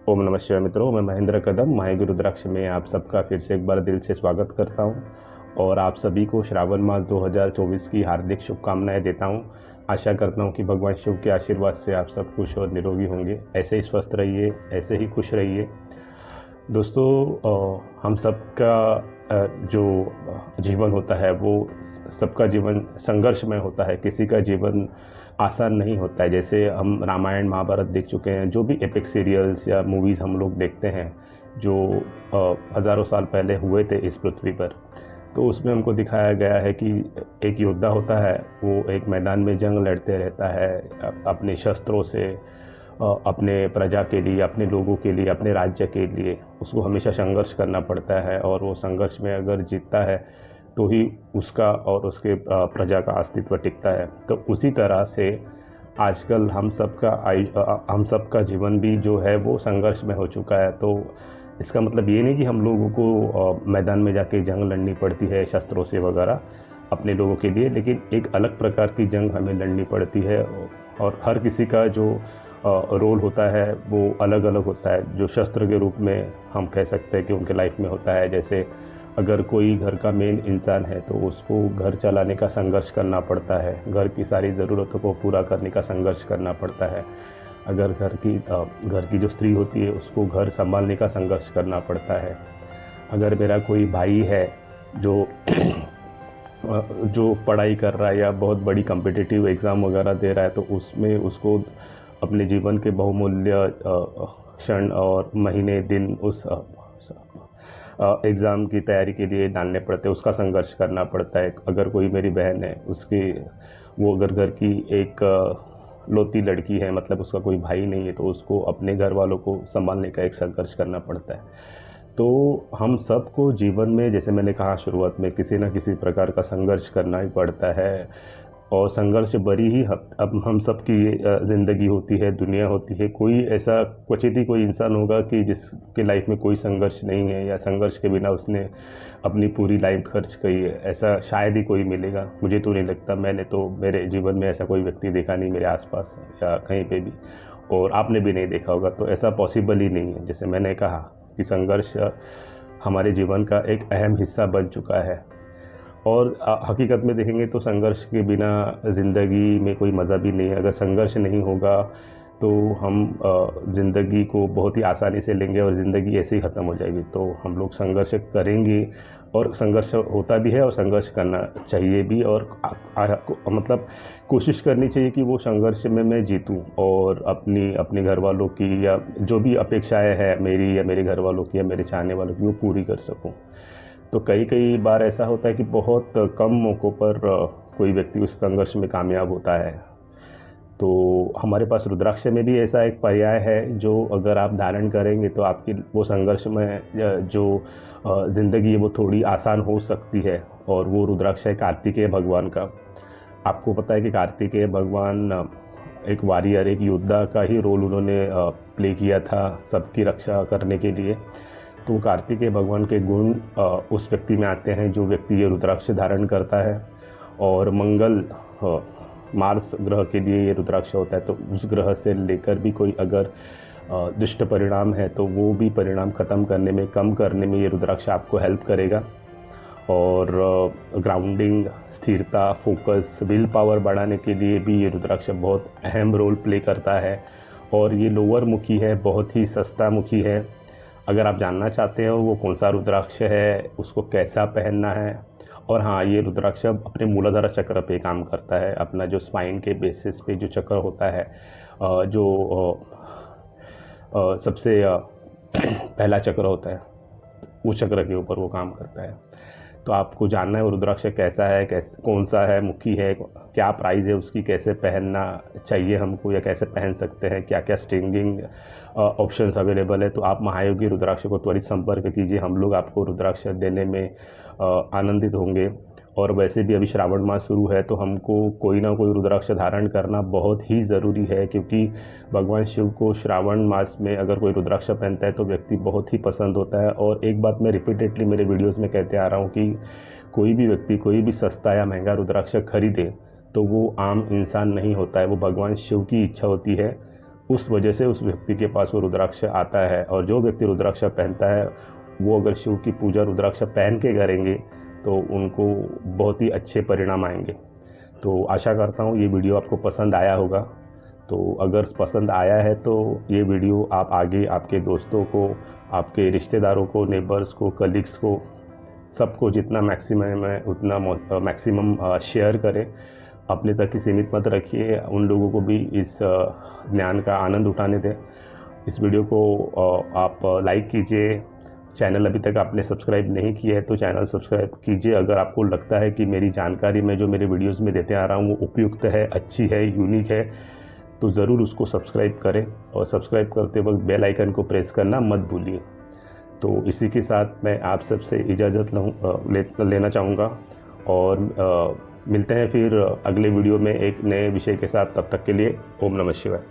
ओम नमः शिवाय मित्रों, मैं महेंद्र कदम माही रुद्राक्ष में आप सबका फिर से एक बार दिल से स्वागत करता हूं और आप सभी को श्रावण मास 2024 की हार्दिक शुभकामनाएं देता हूं। आशा करता हूं कि भगवान शिव के आशीर्वाद से आप सब खुश और निरोगी होंगे। ऐसे ही स्वस्थ रहिए, ऐसे ही खुश रहिए। दोस्तों, हम सबका जो जीवन होता है वो सबका जीवन संघर्षमय होता है। किसी का जीवन आसान नहीं होता है। जैसे हम रामायण महाभारत देख चुके हैं, जो भी एपिक सीरियल्स या मूवीज़ हम लोग देखते हैं जो हज़ारों साल पहले हुए थे इस पृथ्वी पर, तो उसमें हमको दिखाया गया है कि एक योद्धा होता है, वो एक मैदान में जंग लड़ते रहता है अपने शस्त्रों से, अपने प्रजा के लिए, अपने लोगों के लिए, अपने राज्य के लिए उसको हमेशा संघर्ष करना पड़ता है। और वो संघर्ष में अगर जीतता है तो ही उसका और उसके प्रजा का अस्तित्व टिकता है। तो उसी तरह से आजकल हम सबका जीवन भी जो है वो संघर्ष में हो चुका है। तो इसका मतलब ये नहीं कि हम लोगों को मैदान में जाके जंग लड़नी पड़ती है शस्त्रों से वगैरह अपने लोगों के लिए, लेकिन एक अलग प्रकार की जंग हमें लड़नी पड़ती है। और हर किसी का जो रोल होता है वो अलग अलग होता है, जो शस्त्र के रूप में हम कह सकते हैं कि उनके लाइफ में होता है। जैसे अगर कोई घर का मेन इंसान है तो उसको घर चलाने का संघर्ष करना पड़ता है, घर की सारी ज़रूरतों को पूरा करने का संघर्ष करना पड़ता है। अगर घर की जो स्त्री होती है उसको घर संभालने का संघर्ष करना पड़ता है। अगर मेरा कोई भाई है जो जो पढ़ाई कर रहा है या बहुत बड़ी कॉम्पिटिटिव एग्ज़ाम वगैरह दे रहा है, तो उसमें उसको अपने जीवन के बहुमूल्य क्षण और महीने दिन उस एग्ज़ाम की तैयारी के लिए डालने पड़ते हैं, उसका संघर्ष करना पड़ता है। अगर कोई मेरी बहन है, वो अगर घर की एक लौती लड़की है, मतलब उसका कोई भाई नहीं है, तो उसको अपने घर वालों को संभालने का एक संघर्ष करना पड़ता है। तो हम सबको जीवन में, जैसे मैंने कहा शुरुआत में, किसी न किसी प्रकार का संघर्ष करना ही पड़ता है। और संघर्ष भरी ही अब हम सबकी ज़िंदगी होती है, दुनिया होती है। कोई ऐसा क्वचित ही कोई इंसान होगा कि जिसके लाइफ में कोई संघर्ष नहीं है या संघर्ष के बिना उसने अपनी पूरी लाइफ खर्च की है। ऐसा शायद ही कोई मिलेगा, मुझे तो नहीं लगता। मैंने तो मेरे जीवन में ऐसा कोई व्यक्ति देखा नहीं मेरे आसपास या कहीं पे भी, और आपने भी नहीं देखा होगा। तो ऐसा पॉसिबल ही नहीं है। जैसे मैंने कहा कि संघर्ष हमारे जीवन का एक अहम हिस्सा बन चुका है। और हकीकत में देखेंगे तो संघर्ष के बिना ज़िंदगी में कोई मज़ा भी नहीं है। अगर संघर्ष नहीं होगा तो हम ज़िंदगी को बहुत ही आसानी से लेंगे और ज़िंदगी ऐसे ही ख़त्म हो जाएगी। तो हम लोग संघर्ष करेंगे, और संघर्ष होता भी है और संघर्ष करना चाहिए भी। और मतलब कोशिश करनी चाहिए कि वो संघर्ष में मैं जीतूं और अपने घर वालों की या जो भी अपेक्षाएं हैं मेरी या मेरे घर वालों की या मेरे चाहने वालों की, वो पूरी कर सकूं। तो कई बार ऐसा होता है कि बहुत कम मौक़ों पर कोई व्यक्ति उस संघर्ष में कामयाब होता है। तो हमारे पास रुद्राक्ष में भी ऐसा एक पर्याय है, जो अगर आप धारण करेंगे तो आपकी वो संघर्ष में जो ज़िंदगी है वो थोड़ी आसान हो सकती है। और वो रुद्राक्ष है कार्तिकेय भगवान का। आपको पता है कि कार्तिकेय भगवान एक वॉरियर, एक योद्धा का ही रोल उन्होंने प्ले किया था सबकी रक्षा करने के लिए। तो कार्तिकेय भगवान के गुण उस व्यक्ति में आते हैं जो व्यक्ति ये रुद्राक्ष धारण करता है। और मंगल, मार्स ग्रह के लिए ये रुद्राक्ष होता है। तो उस ग्रह से लेकर भी कोई अगर दुष्ट परिणाम है तो वो भी परिणाम ख़त्म करने में, कम करने में ये रुद्राक्ष आपको हेल्प करेगा। और ग्राउंडिंग, स्थिरता, फोकस, विल पावर बढ़ाने के लिए भी ये रुद्राक्ष बहुत अहम रोल प्ले करता है। और ये लोअर मुखी है, बहुत ही सस्ता मुखी है। अगर आप जानना चाहते हो वो कौन सा रुद्राक्ष है, उसको कैसा पहनना है, और हाँ, ये रुद्राक्ष अपने मूलाधार चक्र पे काम करता है। अपना जो स्पाइन के बेसिस पे जो चक्र होता है, जो सबसे पहला चक्र होता है, उस चक्र के ऊपर वो काम करता है। तो आपको जानना है वो रुद्राक्ष कैसा है, कौन सा है, मुखी है, क्या प्राइस है उसकी, कैसे पहनना चाहिए हमको या कैसे पहन सकते हैं, क्या क्या स्ट्रिंगिंग ऑप्शंस अवेलेबल है। तो आप महायोगी रुद्राक्ष को त्वरित संपर्क कीजिए। हम लोग आपको रुद्राक्ष देने में आनंदित होंगे। और वैसे भी अभी श्रावण मास शुरू है, तो हमको कोई ना कोई रुद्राक्ष धारण करना बहुत ही ज़रूरी है, क्योंकि भगवान शिव को श्रावण मास में अगर कोई रुद्राक्ष पहनता है तो व्यक्ति बहुत ही पसंद होता है। और एक बात मैं रिपीटेडली मेरे वीडियोज़ में कहते आ रहा हूँ कि कोई भी व्यक्ति कोई भी सस्ता या महंगा रुद्राक्ष खरीदे तो वो आम इंसान नहीं होता है, वो भगवान शिव की इच्छा होती है। उस वजह से उस व्यक्ति के पास वो रुद्राक्ष आता है। और जो व्यक्ति रुद्राक्ष पहनता है वो अगर शिव की पूजा रुद्राक्ष पहन के करेंगे तो उनको बहुत ही अच्छे परिणाम आएंगे। तो आशा करता हूँ ये वीडियो आपको पसंद आया होगा। तो अगर पसंद आया है तो ये वीडियो आप आगे आपके दोस्तों को, आपके रिश्तेदारों को, नेबर्स को, कलीग्स को, सबको जितना मैक्सिमम है उतना मैक्सिमम शेयर करें। अपने तक ही सीमित मत रखिए, उन लोगों को भी इस ज्ञान का आनंद उठाने दें। इस वीडियो को आप लाइक कीजिए। चैनल अभी तक आपने सब्सक्राइब नहीं किया है तो चैनल सब्सक्राइब कीजिए। अगर आपको लगता है कि मेरी जानकारी मैं जो मेरे वीडियोस में देते आ रहा हूँ वो उपयुक्त है, अच्छी है, यूनिक है, तो ज़रूर उसको सब्सक्राइब करें। और सब्सक्राइब करते वक्त बेल आइकन को प्रेस करना मत भूलिए। तो इसी के साथ मैं आप सबसे इजाज़त लेना चाहूँगा और मिलते हैं फिर अगले वीडियो में एक नए विषय के साथ। तब तक के लिए ओम नमः शिवाय।